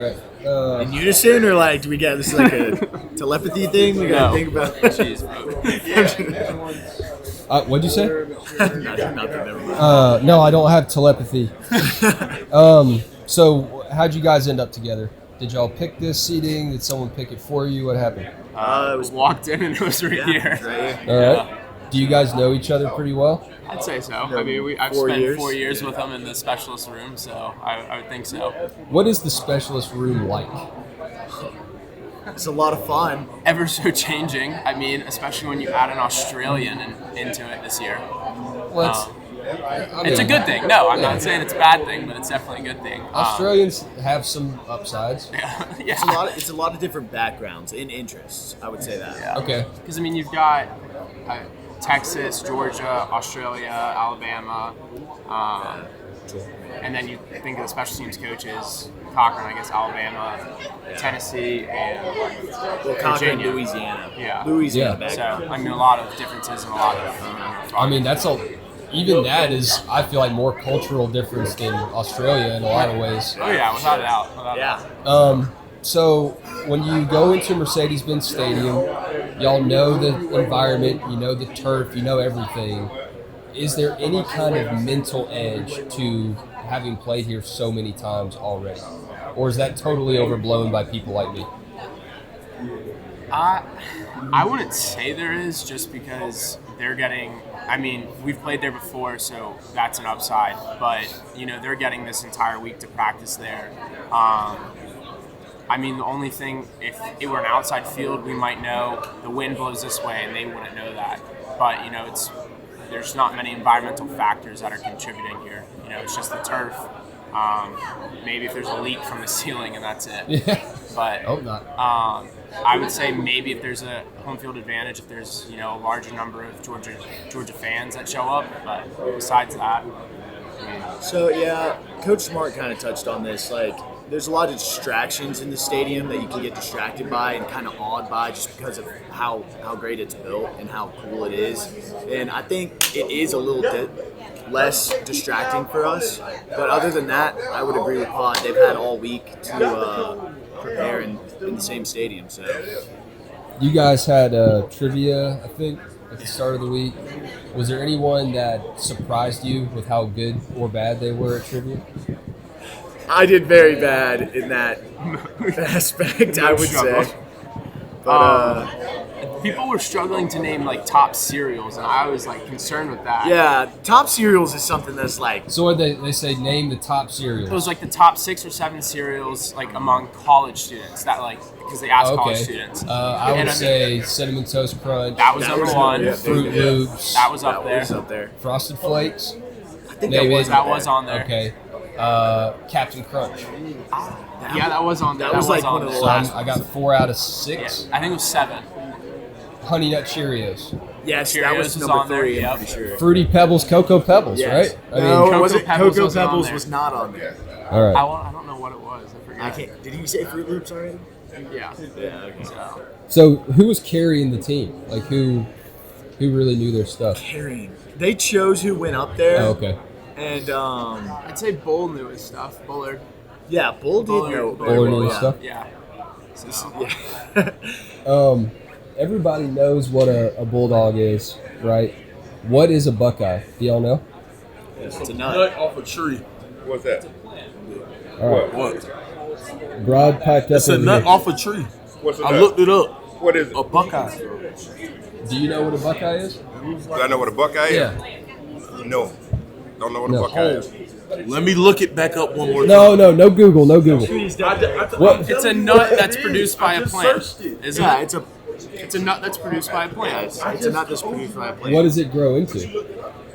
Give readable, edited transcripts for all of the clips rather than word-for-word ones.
In unison, or like, do we get this like a telepathy thing? We gotta think about. Jeez, What'd you say? Nothing, never mind. No, I don't have telepathy. So how'd you guys end up together? Did y'all pick this seating? Did someone pick it for you? What happened? It was walked in and it was right here. Right here. All right. Do you guys know each other pretty well? I'd say so. I mean, I've spent 4 years with him in the specialist room, so I would think so. What is the specialist room like? It's a lot of fun. Ever so changing. I mean, especially when you add an Australian into it this year. Well, It's a good thing. No, I'm not saying it's a bad thing, but it's definitely a good thing. Australians have some upsides. Yeah. It's a lot of different backgrounds and interests. I would say that. Yeah. Okay. Because, I mean, you've got Texas, Georgia, Australia, Alabama, and then you think of the special teams coaches, Cochran, I guess, Alabama, Tennessee, and Cochran, Virginia. Louisiana. Yeah. Louisiana Yeah. So, background. I mean, a lot of differences and a lot of... I mean, even that is, I feel like, more cultural difference than Australia in a lot of ways. Oh, yeah, without a doubt. Without a Yeah. doubt. So when you go into Mercedes-Benz Stadium, y'all know the environment, you know the turf, you know everything. Is there any kind of mental edge to having played here so many times already? Or is that totally overblown by people like me? I wouldn't say there is, just because they're getting, I mean, we've played there before, so that's an upside. But, you know, they're getting this entire week to practice there. I mean, the only thing, if it were an outside field, we might know the wind blows this way, and they wouldn't know that. But, you know, there's not many environmental factors that are contributing here. You know, it's just the turf. Maybe if there's a leak from the ceiling, and that's it. Yeah. But Hope not. I would say maybe if there's a home field advantage, if there's, you know, a larger number of Georgia fans that show up. But besides that, So yeah, Coach Smart kind of touched on this. Like, there's a lot of distractions in the stadium that you can get distracted by and kind of awed by just because of how great it's built and how cool it is. And I think it is a little bit less distracting for us. But other than that, I would agree with Pod. They've had all week to prepare in the same stadium. So You guys had trivia, I think, at the start of the week. Was there anyone that surprised you with how good or bad they were at trivia? I did very bad in that aspect, I would say. But people were struggling to name like top cereals, and I was like concerned with that. yeah, top cereals is something that's like, So what they say, name the top cereals. It was like the top 6 or 7 cereals like among college students that like because they asked college students. I would say Cinnamon Toast Crunch, that was number one. yeah. Fruit Loops, That was up there. was up there. Frosted Flakes. I think Maybe. That was on there. Okay. Captain Crunch. Yeah, that was on there. That was like on one of the there. So last I got 4 out of Yeah, 6. I think it was 7. Honey Nut Cheerios. Yes, Cheerios that was was on number there, 3, yep. I'm pretty sure. Fruity Pebbles, Cocoa Pebbles, Yes. right? No, Cocoa it wasn't. Pebbles Cocoa wasn't on Pebbles there. was not on there. All right. I don't know what it was. I forget. I can't. Did he say Fruit Loops already? Yeah. Yeah. Okay. So who was carrying the team? Like who really knew their stuff? Carrying. They chose who went up there. Oh, okay. And I'd say Bull knew his stuff. Bullard. yeah, Bull did know. Bull knew his yeah. stuff. Yeah. So, Yeah. Everybody knows what a bulldog is, right? What is a buckeye? Do y'all know? It's a nut. Nut off a tree. What's that? All right. What? Broad piped up. It's a over nut here. off a tree. What's a I nut? looked it up. What is it? A buckeye. Do you know what a buckeye is? Do I know what a buckeye is? Yeah. No. Don't know what No. a buckeye is. Let me look it back up one more No, time. no Google, no Google. What? it's a nut that's produced by a plant. Searched it. Isn't Yeah, it? It's a nut that's produced by a plant. it's a nut that's produced by a plant. What does it grow into?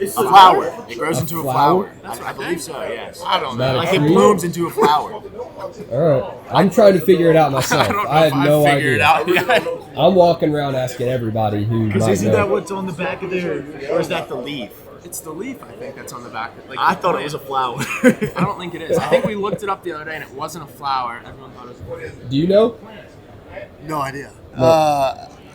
A flower. It grows into a flower? flower. I believe so. Yes. I don't Not know. a Like it tree? blooms into a flower. All right. I'm trying to figure it out myself. I don't know I if have no I figured idea. it out yet. I'm walking around asking everybody who Because might isn't know. that what's on the back of there? Or is that the leaf? It's the leaf, I think, that's on the back. Like, I thought it was a flower. I don't think it is. I think we looked it up the other day, and it wasn't a flower. Everyone thought it was. Do you know? No idea.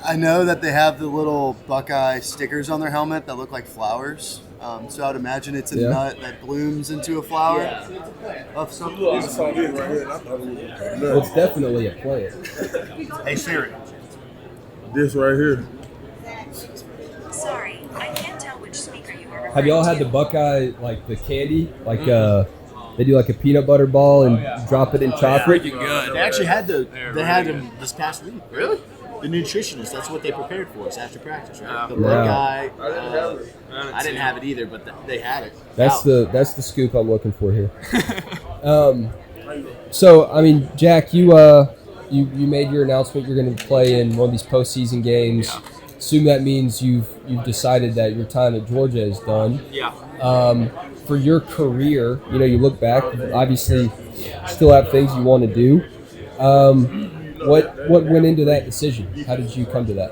I know that they have the little Buckeye stickers on their helmet that look like flowers. So I'd imagine it's a nut that blooms into a flower of some kind. Well, it's definitely a plant. Hey Siri. This right here. Sorry, I can't tell which speaker you are referring Have y'all had to. the Buckeye, like the candy? Like they do like a peanut butter ball and drop it in chocolate? They actually had them this past week. Really? The nutritionist, that's what they prepared for us after practice, right? The Buckeye, I didn't have it either, but they had it. That's the scoop I'm looking for here. So I mean, Jack, you made your announcement you're going to play in one of these postseason games. Yeah. Assume that means you've decided that your time at Georgia is done. Yeah. For your career, you look back, obviously still have things you want to do. What went into that decision? How did you come to that?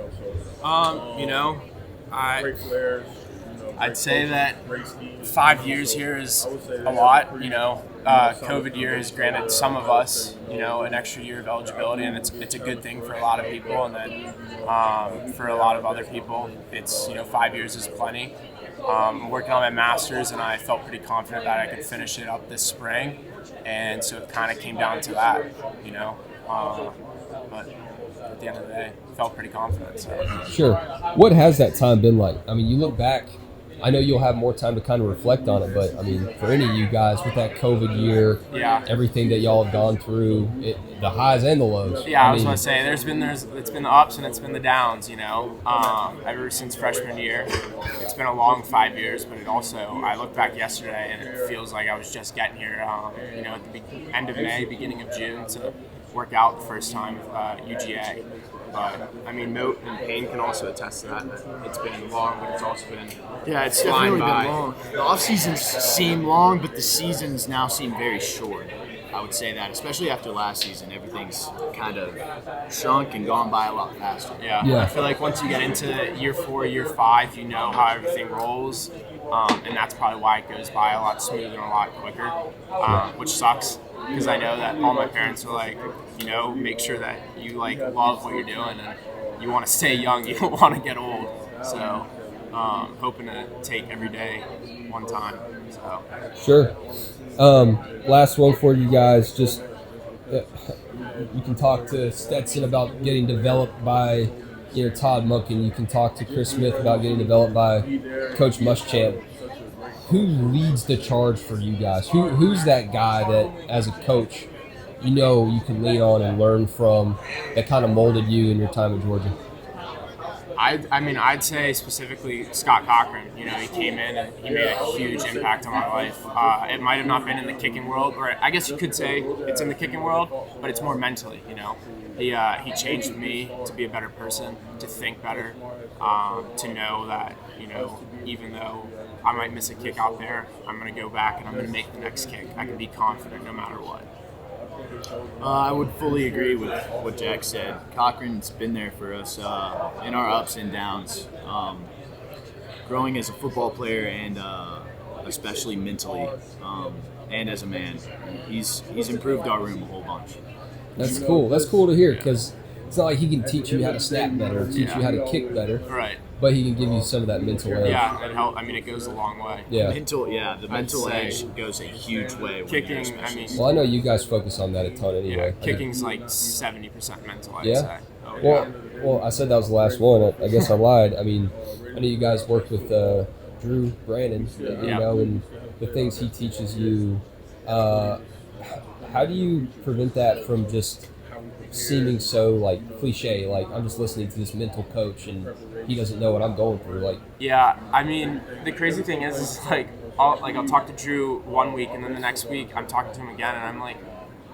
I'd say that 5 years here is a lot. COVID year has granted some of us, an extra year of eligibility, and it's a good thing for a lot of people. And then for a lot of other people, it's 5 years is plenty. I'm working on my master's, and I felt pretty confident that I could finish it up this spring, and so it kind of came down to that, But at the end of the day, felt pretty confident. So. Sure. What has that time been like? I mean, you look back. I know you'll have more time to kind of reflect on it, but I mean, for any of you guys with that COVID year, everything that y'all have gone through, the highs and the lows. Yeah, I was going to say, it's been the ups and it's been the downs. Ever since freshman year, it's been a long 5 years, but it also, I look back yesterday and it feels like I was just getting here. At the end of May, beginning of June to work out the first time with UGA. But I mean, Moat and Payne can also attest to that. It's been long, but it's also been it's definitely been long. The off seasons seem long, but the seasons now seem very short. I would say that, especially after last season, everything's kind of shrunk and gone by a lot faster. Yeah. I feel like once you get into year 4, year 5, you know how everything rolls, and that's probably why it goes by a lot smoother and a lot quicker, which sucks. Because I know that all my parents are like, make sure that you love what you're doing and you want to stay young, you don't want to get old. So, hoping to take every day one time. So. Sure. Last one for you guys. Just you can talk to Stetson about getting developed by Todd Monken. You can talk to Chris Smith about getting developed by Coach Muschamp. Who leads the charge for you guys? Who's that guy that, as a coach, you can lean on and learn from that kind of molded you in your time at Georgia? I'd say specifically Scott Cochran. He came in and he made a huge impact on my life. It might have not been in the kicking world, or I guess you could say it's in the kicking world, but it's more mentally. He changed me to be a better person, to think better, to know that even though I might miss a kick out there, I'm going to go back and I'm going to make the next kick. I can be confident no matter what. I would fully agree with what Jack said. Cochran's been there for us in our ups and downs, growing as a football player and especially mentally, and as a man. He's improved our room a whole bunch. That's cool. That's cool to hear, because it's not like he can teach you how to snap better, or teach you how to kick better. Right. But he can give you some of that mental edge. Yeah, it helps. It goes a long way. Yeah. The mental edge goes a huge way. Kicking, Well, I know you guys focus on that a ton anyway. Yeah, kicking's like 70% mental, I'd say. Oh, well, I said that was the last one. I guess I lied. I know you guys worked with Drew Brandon, and the things he teaches you. How do you prevent that from just seeming so cliche? I'm just listening to this mental coach and he doesn't know what I'm going through. The crazy thing is I'll talk to Drew one week and then the next week I'm talking to him again and I'm like,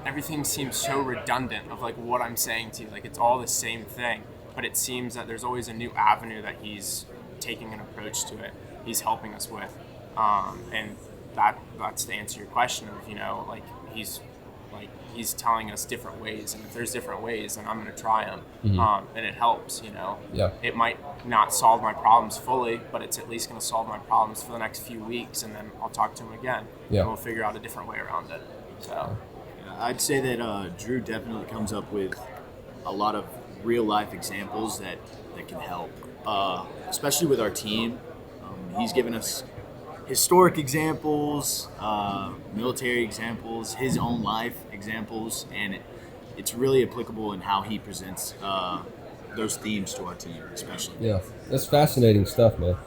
everything seems so redundant of what I'm saying to you. It's all the same thing, but it seems that there's always a new avenue that he's taking an approach to it. He's helping us with, and that's to answer your question of he's telling us different ways, and if there's different ways, then I'm going to try them, and it helps. It might not solve my problems fully, but it's at least going to solve my problems for the next few weeks, and then I'll talk to him again, and we'll figure out a different way around it. So, I'd say that Drew definitely comes up with a lot of real life examples that can help, especially with our team. He's given us historic examples, military examples, his own life examples, and it's really applicable in how he presents those themes to our team, especially. Yeah, that's fascinating stuff, man.